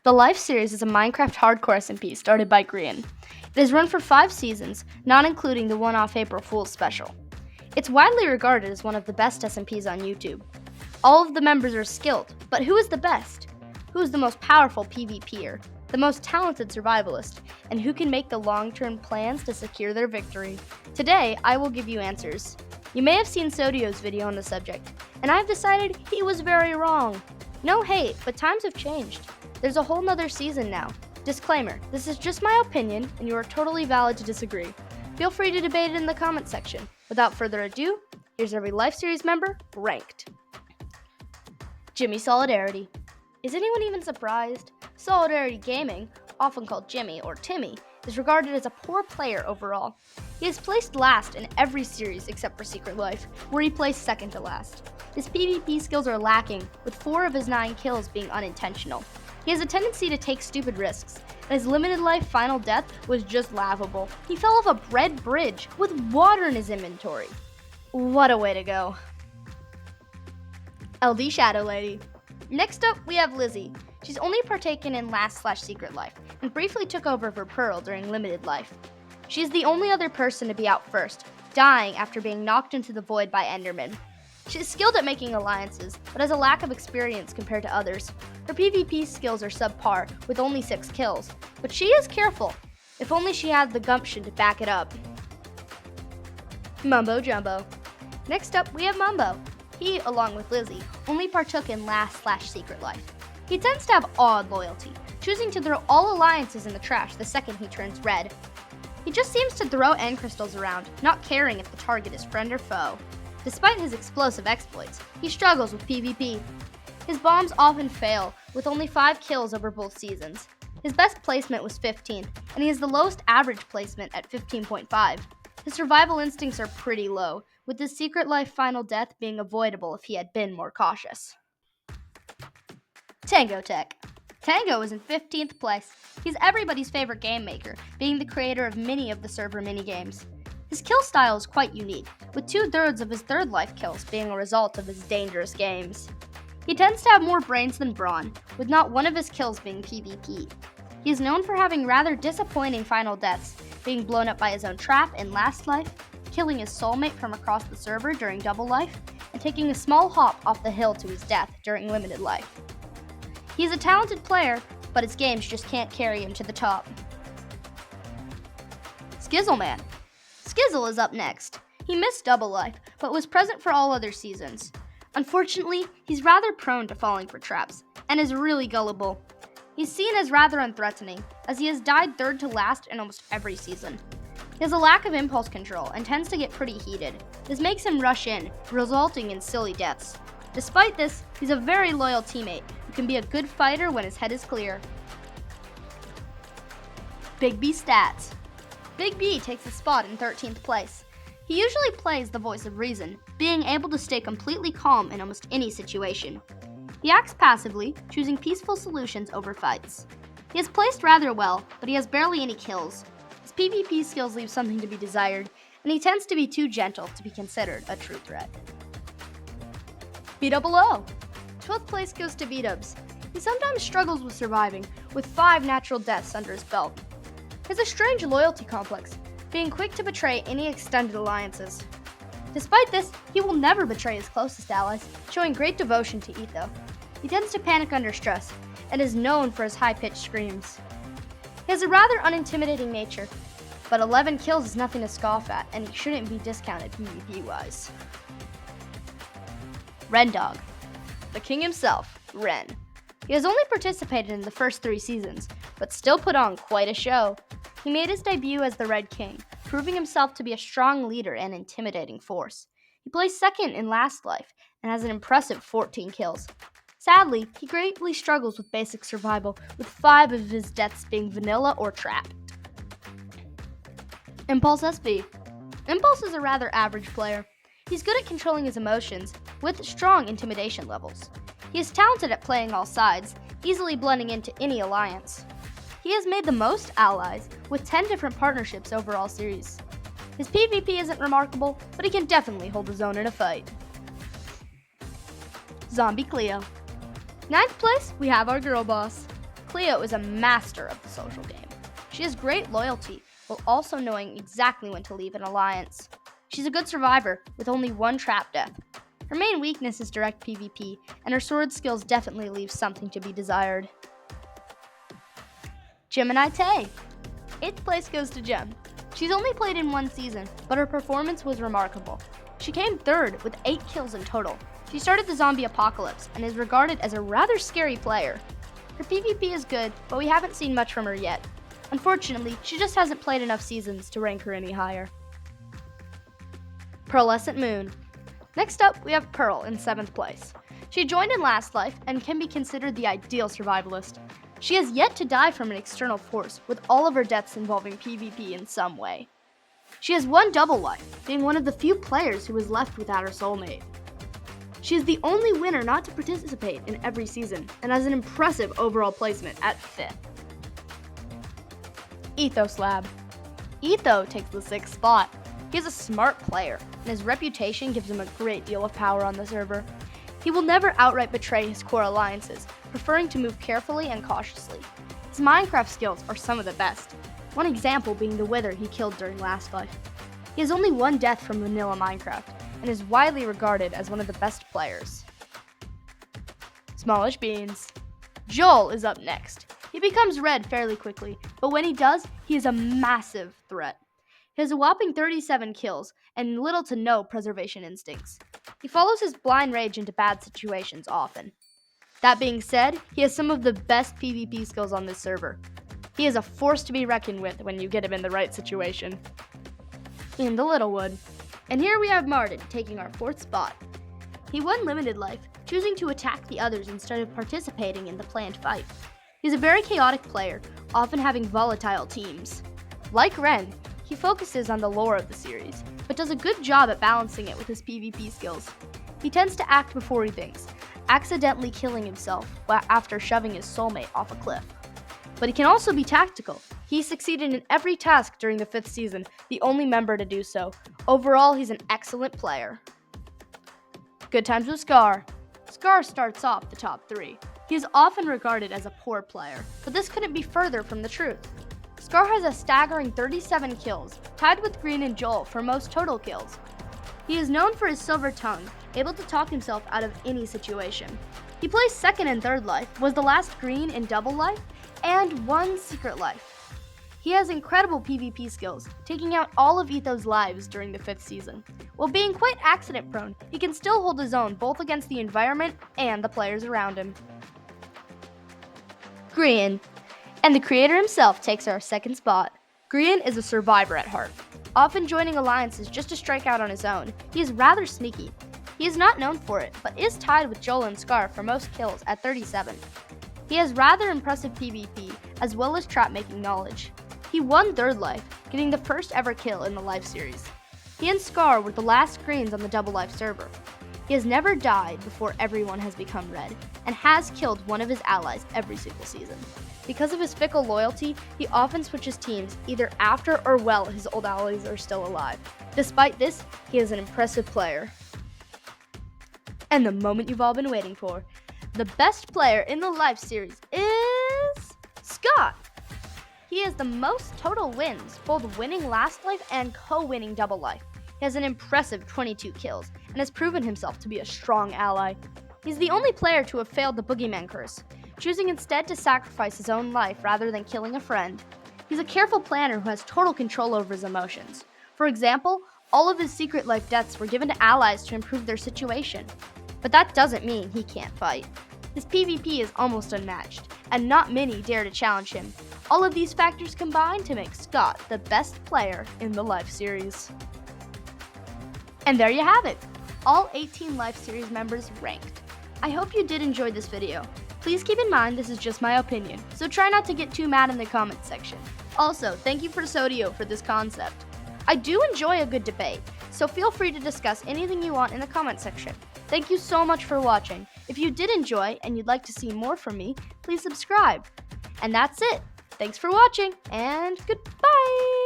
The Life series is a Minecraft hardcore SMP started by Grian. It has run for 5 seasons, not including the one-off April Fool's special. It's widely regarded as one of the best SMPs on YouTube. All of the members are skilled, but who is the best? Who is the most powerful PvPer, the most talented survivalist, and who can make the long-term plans to secure their victory? Today, I will give you answers. You may have seen Sodio's video on the subject, and I've decided he was very wrong. No hate, but times have changed. There's a whole nother season now. Disclaimer, this is just my opinion, and you are totally valid to disagree. Feel free to debate it in the comment section. Without further ado, here's every Life Series member ranked. Jimmy Solidarity. Is anyone even surprised? Solidarity Gaming, often called Jimmy or Timmy, is regarded as a poor player overall. He is placed last in every series except for Secret Life, where he placed second to last. His PvP skills are lacking, with 4 of his 9 kills being unintentional. He has a tendency to take stupid risks, and his limited life final death was just laughable. He fell off a red bridge with water in his inventory. What a way to go. LD Shadow Lady. Next up, we have Lizzy. She's only partaken in Last/Secret Life, and briefly took over for Pearl during Limited Life. She is the only other person to be out first, dying after being knocked into the void by Enderman. She is skilled at making alliances, but has a lack of experience compared to others. Her PvP skills are subpar, with only 6 kills, but she is careful. If only she had the gumption to back it up. Mumbo Jumbo. Next up, we have Mumbo. He, along with Lizzy, only partook in Last/Secret Life. He tends to have odd loyalty, choosing to throw all alliances in the trash the second he turns red. He just seems to throw end crystals around, not caring if the target is friend or foe. Despite his explosive exploits, he struggles with PvP. His bombs often fail, with only 5 kills over both seasons. His best placement was 15th, and he has the lowest average placement at 15.5. His survival instincts are pretty low, with his Secret Life final death being avoidable if he had been more cautious. Tango Tech. Tango is in 15th place. He's everybody's favorite game maker, being the creator of many of the server minigames. His kill style is quite unique, with 2/3 of his third life kills being a result of his dangerous games. He tends to have more brains than brawn, with not one of his kills being PvP. He is known for having rather disappointing final deaths, being blown up by his own trap in Last Life, killing his soulmate from across the server during Double Life, and taking a small hop off the hill to his death during Limited Life. He is a talented player, but his games just can't carry him to the top. Skizzle Man. Skizzle is up next. He missed Double Life, but was present for all other seasons. Unfortunately, he's rather prone to falling for traps, and is really gullible. He's seen as rather unthreatening, as he has died third to last in almost every season. He has a lack of impulse control and tends to get pretty heated. This makes him rush in, resulting in silly deaths. Despite this, he's a very loyal teammate who can be a good fighter when his head is clear. Big B Stats. Big B takes a spot in 13th place. He usually plays the voice of reason, being able to stay completely calm in almost any situation. He acts passively, choosing peaceful solutions over fights. He is placed rather well, but he has barely any kills. His PvP skills leave something to be desired, and he tends to be too gentle to be considered a true threat. Beidou. 12th place goes to Beidou. He sometimes struggles with surviving, with 5 natural deaths under his belt. He has a strange loyalty complex, being quick to betray any extended alliances. Despite this, he will never betray his closest allies, showing great devotion to Etho. He tends to panic under stress, and is known for his high-pitched screams. He has a rather unintimidating nature, but 11 kills is nothing to scoff at, and he shouldn't be discounted PvP-wise. Rendog. The king himself, Ren. He has only participated in the first 3 seasons, but still put on quite a show. He made his debut as the Red King, proving himself to be a strong leader and intimidating force. He placed second in Last Life and has an impressive 14 kills. Sadly, he greatly struggles with basic survival, with 5 of his deaths being vanilla or trapped. Impulse SV. Impulse is a rather average player. He's good at controlling his emotions, with strong intimidation levels. He is talented at playing all sides, easily blending into any alliance. He has made the most allies, with 10 different partnerships over all series. His PvP isn't remarkable, but he can definitely hold his own in a fight. Zombie Cleo. 9th place, we have our girl boss. Cleo is a master of the social game. She has great loyalty, while also knowing exactly when to leave an alliance. She's a good survivor, with only one trap death. Her main weakness is direct PvP, and her sword skills definitely leave something to be desired. Gemini Tay. 8th place goes to Gem. She's only played in one season, but her performance was remarkable. She came 3rd with 8 kills in total. She started the zombie apocalypse and is regarded as a rather scary player. Her PvP is good, but we haven't seen much from her yet. Unfortunately, she just hasn't played enough seasons to rank her any higher. Pearlescent Moon. Next up, we have Pearl in 7th place. She joined in Last Life and can be considered the ideal survivalist. She has yet to die from an external force, with all of her deaths involving PvP in some way. She has one double life, being one of the few players who was left without her soulmate. She is the only winner not to participate in every season, and has an impressive overall placement at 5th. Etho Slab. Etho takes the 6th spot. He is a smart player, and his reputation gives him a great deal of power on the server. He will never outright betray his core alliances, preferring to move carefully and cautiously. His Minecraft skills are some of the best, one example being the wither he killed during Last Life. He has only one death from vanilla Minecraft, and is widely regarded as one of the best players. Smallish Beans. Joel is up next. He becomes red fairly quickly, but when he does, he is a massive threat. He has a whopping 37 kills and little to no preservation instincts. He follows his blind rage into bad situations often. That being said, he has some of the best PvP skills on this server. He is a force to be reckoned with when you get him in the right situation. In the Littlewood. And here we have Martin taking our 4th spot. He won limited life, choosing to attack the others instead of participating in the planned fight. He's a very chaotic player, often having volatile teams. Like Ren, he focuses on the lore of the series, but does a good job at balancing it with his PvP skills. He tends to act before he thinks, accidentally killing himself after shoving his soulmate off a cliff. But he can also be tactical. He succeeded in every task during the 5th season, the only member to do so. Overall, he's an excellent player. Good times with Scar. Scar starts off the top 3. He is often regarded as a poor player, but this couldn't be further from the truth. Scar has a staggering 37 kills, tied with Grian and Joel for most total kills. He is known for his silver tongue, able to talk himself out of any situation. He plays 2nd and 3rd life, was the last Grian in double life, and won secret life. He has incredible PvP skills, taking out all of Etho's lives during the 5th season. While being quite accident prone, he can still hold his own both against the environment and the players around him. Grian. And the creator himself takes our 2nd spot. Grian is a survivor at heart, often joining alliances just to strike out on his own. He is rather sneaky. He is not known for it, but is tied with Joel and Scar for most kills at 37. He has rather impressive PvP, as well as trap-making knowledge. He won 3rd life, getting the first ever kill in the life series. He and Scar were the last Grians on the double life server. He has never died before everyone has become red, and has killed one of his allies every single season. Because of his fickle loyalty, he often switches teams either after or while his old allies are still alive. Despite this, he is an impressive player. And the moment you've all been waiting for. The best player in the life series is Scott. He has the most total wins, both winning Last Life and co-winning Double Life. He has an impressive 22 kills and has proven himself to be a strong ally. He's the only player to have failed the Boogeyman curse, choosing instead to sacrifice his own life rather than killing a friend. He's a careful planner who has total control over his emotions. For example, all of his secret life deaths were given to allies to improve their situation. But that doesn't mean he can't fight. His PvP is almost unmatched, and not many dare to challenge him. All of these factors combine to make Scott the best player in the Life series. And there you have it, all 18 Life series members ranked. I hope you did enjoy this video. Please keep in mind this is just my opinion, so try not to get too mad in the comments section. Also, thank you for Sodio for this concept. I do enjoy a good debate, so feel free to discuss anything you want in the comment section. Thank you so much for watching. If you did enjoy and you'd like to see more from me, please subscribe. And that's it. Thanks for watching, and goodbye!